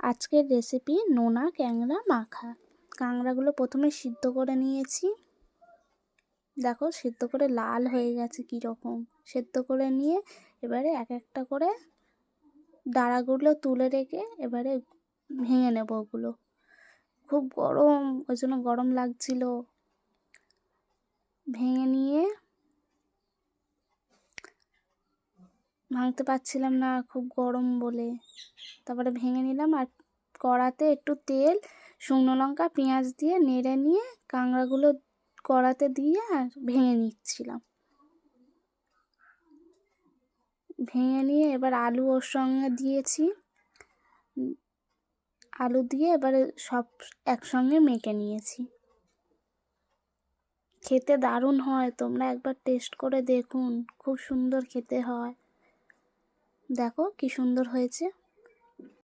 আজকের রেসিপি নোনা ক্যাংড়া মাখা। কাঁকড়াগুলো প্রথমে সিদ্ধ করে নিয়েছি। দেখো সিদ্ধ করে লাল হয়ে গেছে কীরকম। সেদ্ধ করে নিয়ে এবারে এক একটা করে ডাঁড়াগুলো তুলে রেখে এবারে ভেঙে নেব ওগুলো। খুব গরম, ওই জন্য গরম লাগছিল। ভেঙে নিয়ে ভাঙতে পারছিলাম না খুব গরম বলে, তারপরে ভেঙে নিলাম। আর কড়াতে একটু তেল, শুকনো লঙ্কা, পেঁয়াজ দিয়ে নেড়ে নিয়ে কাঁকড়াগুলো কড়াতে দিয়ে আর ভেঙে নিচ্ছিলাম। ভেঙে নিয়ে এবার আলু ওর সঙ্গে দিয়েছি। আলু দিয়ে এবারে সব একসঙ্গে মেখে নিয়েছি। খেতে দারুণ হয়, তোমরা একবার টেস্ট করে দেখুন, খুব সুন্দর খেতে হয়। দেখো কি সুন্দর হয়েছে।